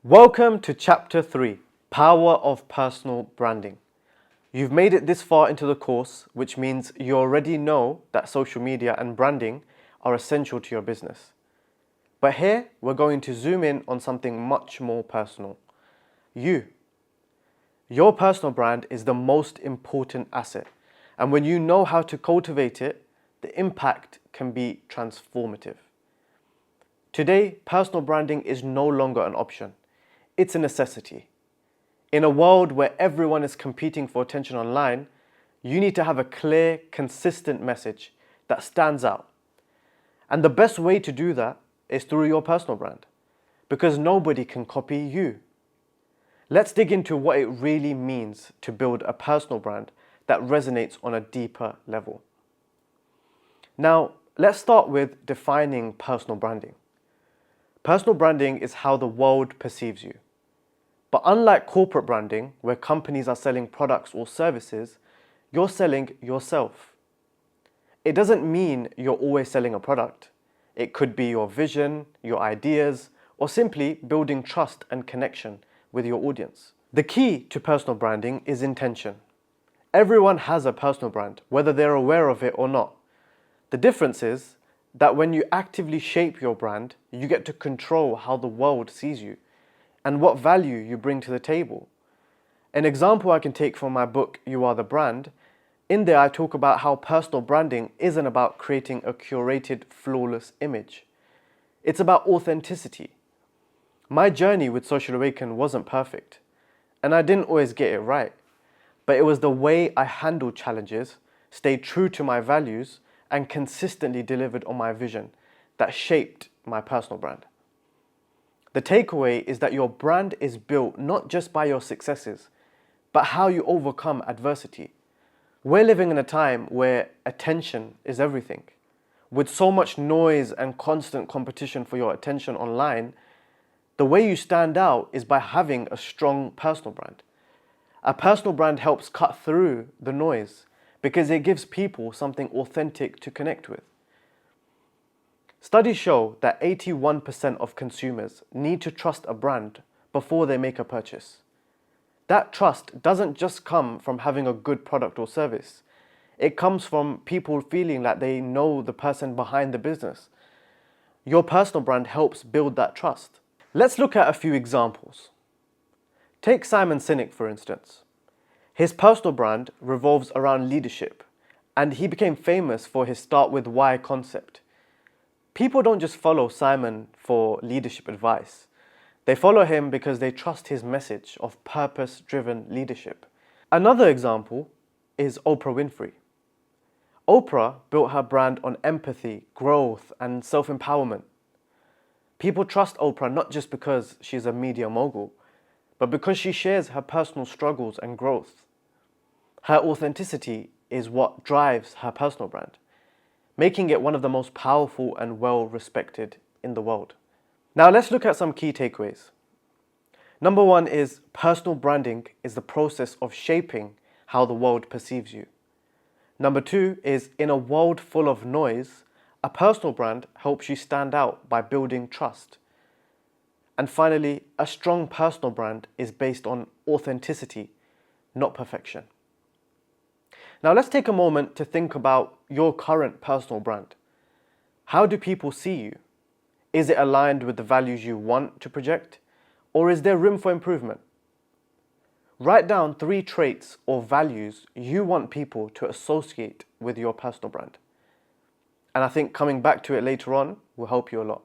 Welcome to Chapter 3, Power of Personal Branding. You've made it this far into the course, which means you already know that social media and branding are essential to your business. But here, we're going to zoom in on something much more personal. You. Your personal brand is the most important asset, and when you know how to cultivate it, the impact can be transformative. Today, personal branding is no longer an option. It's a necessity. In a world where everyone is competing for attention online, you need to have a clear, consistent message that stands out. And the best way to do that is through your personal brand, because nobody can copy you. Let's dig into what it really means to build a personal brand that resonates on a deeper level. Now, let's start with defining personal branding. Personal branding is how the world perceives you. But unlike corporate branding, where companies are selling products or services, you're selling yourself. It doesn't mean you're always selling a product. It could be your vision, your ideas, or simply building trust and connection with your audience. The key to personal branding is intention. Everyone has a personal brand, whether they're aware of it or not. The difference is that when you actively shape your brand, you get to control how the world sees you and what value you bring to the table. An example I can take from my book, You Are the Brand. In there I talk about how personal branding isn't about creating a curated, flawless image. It's about authenticity. My journey with Social Awaken wasn't perfect, and I didn't always get it right, but it was the way I handled challenges, stayed true to my values, and consistently delivered on my vision that shaped my personal brand. The takeaway is that your brand is built not just by your successes, but how you overcome adversity. We're living in a time where attention is everything. With so much noise and constant competition for your attention online, the way you stand out is by having a strong personal brand. A personal brand helps cut through the noise because it gives people something authentic to connect with. Studies show that 81% of consumers need to trust a brand before they make a purchase. That trust doesn't just come from having a good product or service. It comes from people feeling that they know the person behind the business. Your personal brand helps build that trust. Let's look at a few examples. Take Simon Sinek, for instance. His personal brand revolves around leadership, and he became famous for his Start With Why concept. People don't just follow Simon for leadership advice. They follow him because they trust his message of purpose-driven leadership. Another example is Oprah Winfrey. Oprah built her brand on empathy, growth, and self-empowerment. People trust Oprah not just because she's a media mogul, but because she shares her personal struggles and growth. Her authenticity is what drives her personal brand, making it one of the most powerful and well-respected in the world. Now let's look at some key takeaways. Number one is personal branding is the process of shaping how the world perceives you. Number two is in a world full of noise, a personal brand helps you stand out by building trust. And finally, a strong personal brand is based on authenticity, not perfection. Now let's take a moment to think about your current personal brand. How do people see you? Is it aligned with the values you want to project? Or is there room for improvement? Write down 3 traits or values you want people to associate with your personal brand. And I think coming back to it later on will help you a lot.